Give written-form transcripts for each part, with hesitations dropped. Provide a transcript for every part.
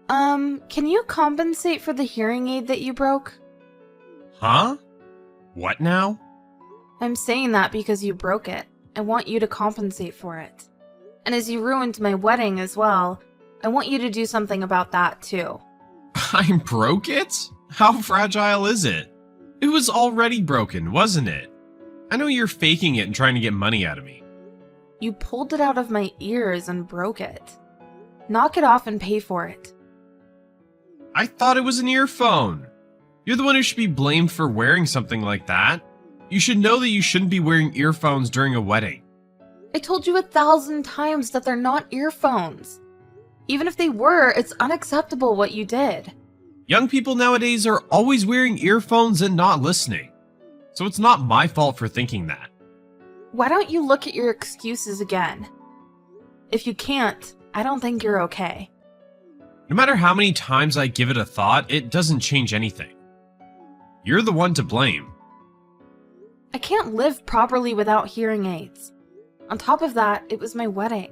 Can you compensate for the hearing aid that you broke? Huh? What now? I'm saying that because you broke it. I want you to compensate for it. And as you ruined my wedding as well, I want you to do something about that too. I broke it? How fragile is it? It was already broken, wasn't it? I know you're faking it and trying to get money out of me. You pulled it out of my ears and broke it. Knock it off and pay for it. I thought it was an earphone. You're the one who should be blamed for wearing something like that. You should know that you shouldn't be wearing earphones during a wedding. I told you 1,000 times that they're not earphones. Even if they were, it's unacceptable what you did. Young people nowadays are always wearing earphones and not listening. So it's not my fault for thinking that. Why don't you look at your excuses again? If you can't, I don't think you're okay. No matter how many times I give it a thought, it doesn't change anything. You're the one to blame. I can't live properly without hearing aids. On top of that, it was my wedding.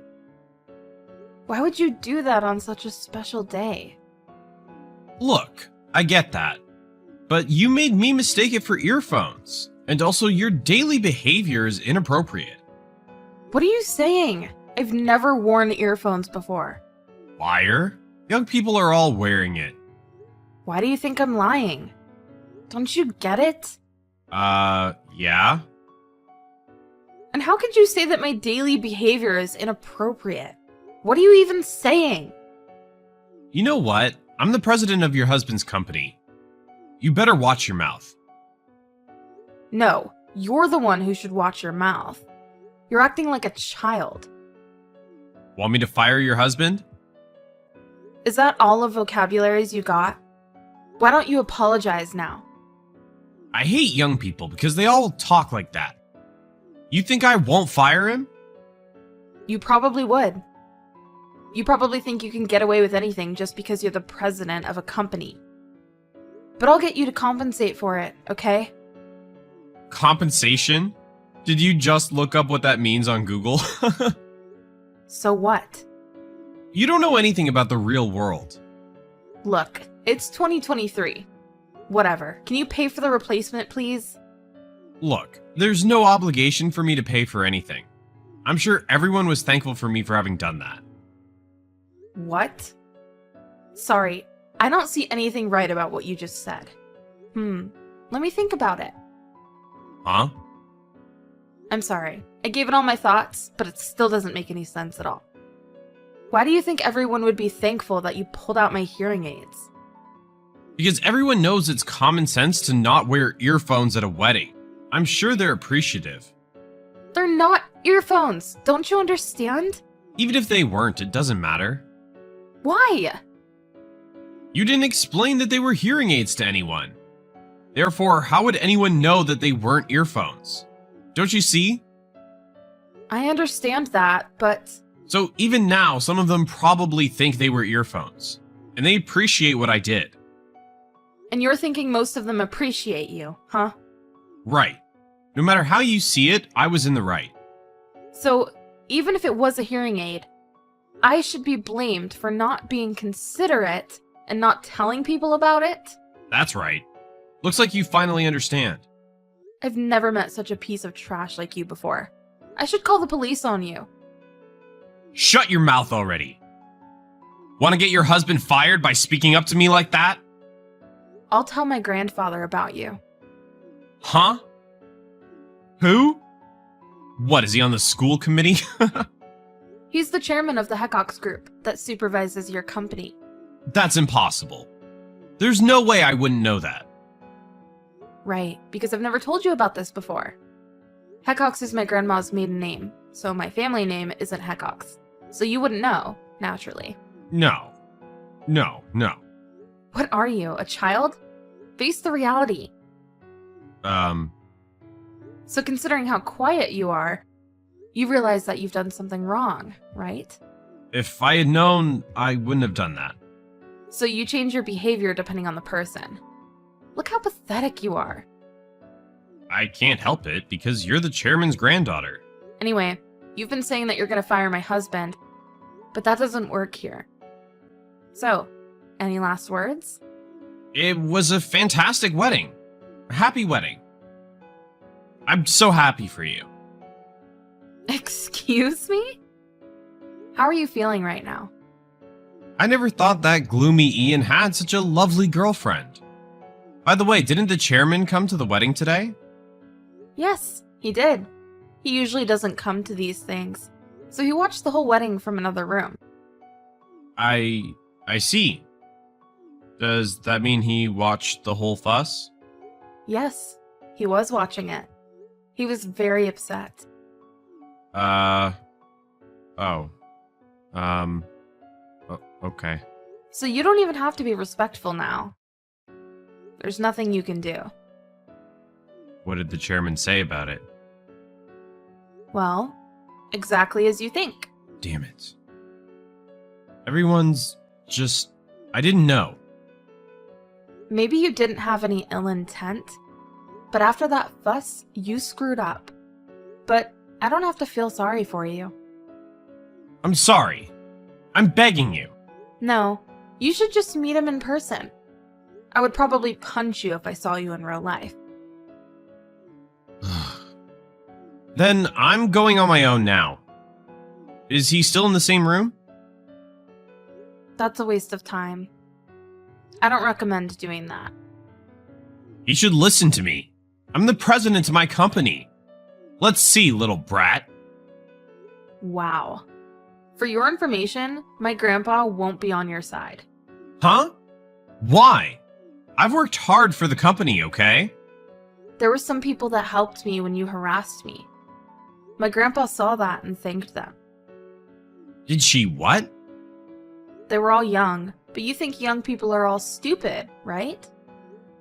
Why would you do that on such a special day? Look, I get that. But you made me mistake it for earphones. And also, your daily behavior is inappropriate. What are you saying? I've never worn earphones before. Liar. Young people are all wearing it. Why do you think I'm lying? Don't you get it? Yeah? And how could you say that my daily behavior is inappropriate? What are you even saying? You know what? I'm the president of your husband's company. You better watch your mouth. No, you're the one who should watch your mouth. You're acting like a child. Want me to fire your husband? Is that all the vocabularies you got? Why don't you apologize now? I hate young people because they all talk like that. You think I won't fire him? You probably would. You probably think you can get away with anything just because you're the president of a company. But I'll get you to compensate for it, okay? Compensation? Did you just look up what that means on Google? So what? You don't know anything about the real world. Look, it's 2023. Whatever. Can you pay for the replacement, please? Look, there's no obligation for me to pay for anything. I'm sure everyone was thankful for me for having done that. What? Sorry, I don't see anything right about what you just said. Let me think about it. Huh? I'm sorry. I gave it all my thoughts, but it still doesn't make any sense at all. Why do you think everyone would be thankful that you pulled out my hearing aids? Because everyone knows it's common sense to not wear earphones at a wedding. I'm sure they're appreciative. They're not earphones. Don't you understand? Even if they weren't, it doesn't matter. Why? You didn't explain that they were hearing aids to anyone. Therefore, how would anyone know that they weren't earphones? Don't you see? I understand that, but... So even now, some of them probably think they were earphones. And they appreciate what I did. And you're thinking most of them appreciate you, huh? Right. No matter how you see it, I was in the right. So, even if it was a hearing aid, I should be blamed for not being considerate and not telling people about it? That's right. Looks like you finally understand. I've never met such a piece of trash like you before. I should call the police on you. Shut your mouth already. Want to get your husband fired by speaking up to me like that? I'll tell my grandfather about you. Huh? Who? What, is he on the school committee? He's the chairman of the Heckox group that supervises your company. That's impossible. There's no way I wouldn't know that. Right, because I've never told you about this before. Heckox is my grandma's maiden name, so my family name isn't Heckox. So you wouldn't know, naturally. No. No. What are you, a child? Face the reality. So considering how quiet you are, you realize that you've done something wrong, right? If I had known, I wouldn't have done that. So you change your behavior depending on the person. Look how pathetic you are. I can't help it because you're the chairman's granddaughter. Anyway, you've been saying that you're gonna fire my husband, but that doesn't work here. So, Any last words? It was a fantastic wedding. A happy wedding. I'm so happy for you. Excuse me? How are you feeling right now? I never thought that gloomy Ian had such a lovely girlfriend. By the way, didn't the chairman come to the wedding today? Yes, he did. He usually doesn't come to these things, so he watched the whole wedding from another room. I see. Does that mean he watched the whole fuss? Yes, he was watching it. He was very upset. Okay. So you don't even have to be respectful now. There's nothing you can do. What did the chairman say about it? Well, exactly as you think. Damn it. Everyone's just... I didn't know. Maybe you didn't have any ill intent, but after that fuss, you screwed up. But I don't have to feel sorry for you. I'm sorry. I'm begging you. No, you should just meet him in person. I would probably punch you if I saw you in real life. Then I'm going on my own now. Is he still in the same room? That's a waste of time. I don't recommend doing that. He should listen to me. I'm the president of my company. Let's see, little brat. Wow. For your information, my grandpa won't be on your side. Huh? Why? I've worked hard for the company, okay? There were some people that helped me when you harassed me. My grandpa saw that and thanked them. Did she what? They were all young, but you think young people are all stupid, right?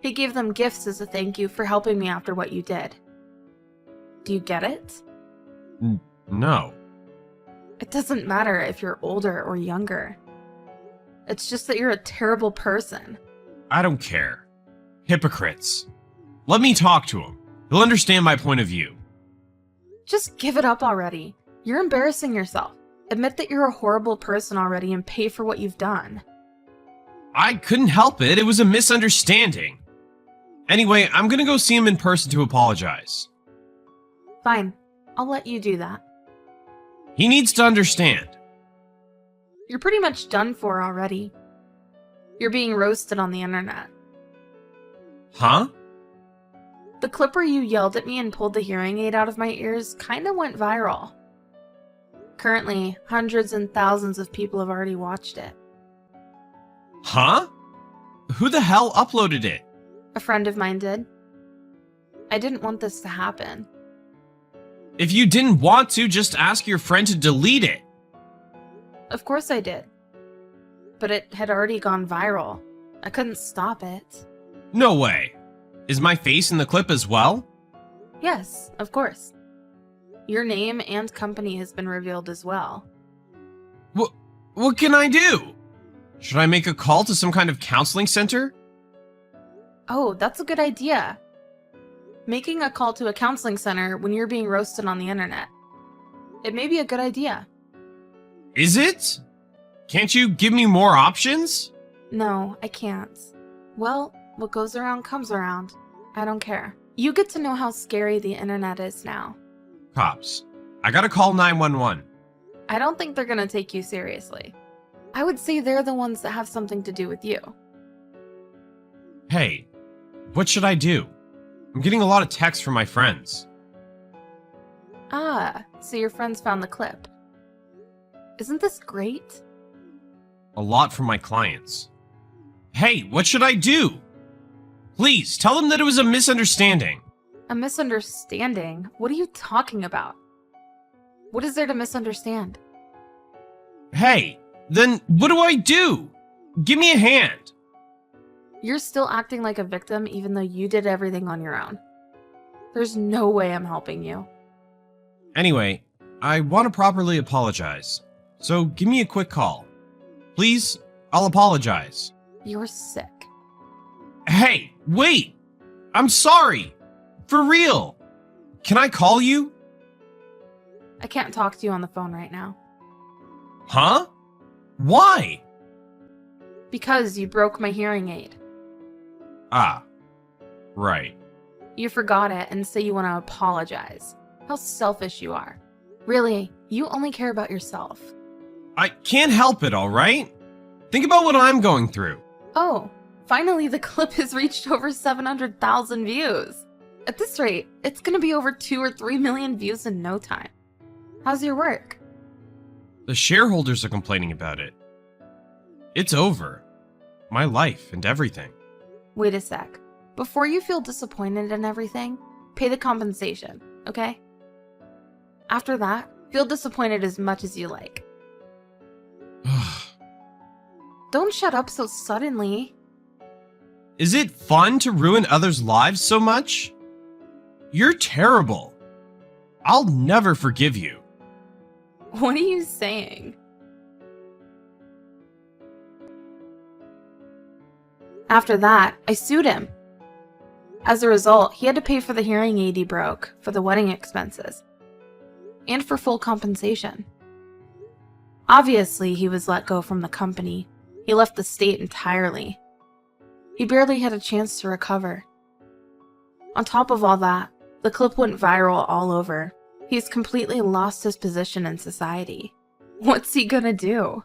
He gave them gifts as a thank you for helping me after what you did. Do you get it? No. It doesn't matter if you're older or younger. It's just that you're a terrible person. I don't care. Hypocrites. Let me talk to him. He'll understand my point of view. Just give it up already. You're embarrassing yourself. Admit that you're a horrible person already and pay for what you've done. I couldn't help it. It was a misunderstanding. Anyway, I'm gonna go see him in person to apologize. Fine. I'll let you do that. He needs to understand. You're pretty much done for already. You're being roasted on the internet. Huh? The clip where you yelled at me and pulled the hearing aid out of my ears kinda went viral. Currently, hundreds and thousands of people have already watched it. Huh? Who the hell uploaded it? A friend of mine did. I didn't want this to happen. If you didn't want to, just ask your friend to delete it. Of course I did. But it had already gone viral. I couldn't stop it. No way. Is my face in the clip as well? Yes, of course. Your name and company has been revealed as well. What can I do? Should I make a call to some kind of counseling center? Oh, that's a good idea. Making a call to a counseling center when you're being roasted on the internet. It may be a good idea. Is it? Can't you give me more options? No, I can't. Well, what goes around comes around. I don't care. You get to know how scary the internet is now. Cops. I gotta call 911. I don't think they're gonna take you seriously. I would say they're the ones that have something to do with you. Hey, what should I do? I'm getting a lot of texts from my friends. Ah, so your friends found the clip. Isn't this great? A lot from my clients. Hey, what should I do? Please, tell them that it was a misunderstanding. A misunderstanding? What are you talking about? What is there to misunderstand? Hey, then what do I do? Give me a hand. You're still acting like a victim even though you did everything on your own. There's no way I'm helping you. Anyway, I want to properly apologize. So give me a quick call. Please, I'll apologize. You're sick. Hey, wait! I'm sorry! For real! Can I call you? I can't talk to you on the phone right now. Huh? Why? Because you broke my hearing aid. Ah, right. You forgot it and say you want to apologize. How selfish you are. Really, you only care about yourself. I can't help it, alright? Think about what I'm going through. Oh, finally the clip has reached over 700,000 views. At this rate, it's gonna be over 2 or 3 million views in no time. How's your work? The shareholders are complaining about it. It's over. My life and everything. Wait a sec. Before you feel disappointed in everything, pay the compensation, okay? After that, feel disappointed as much as you like. Don't shut up so suddenly. Is it fun to ruin others' lives so much? You're terrible. I'll never forgive you. What are you saying? After that, I sued him. As a result, he had to pay for the hearing aid he broke, for the wedding expenses, and for full compensation. Obviously, he was let go from the company. He left the state entirely. He barely had a chance to recover. On top of all that, the clip went viral all over. He's completely lost his position in society. What's he gonna do?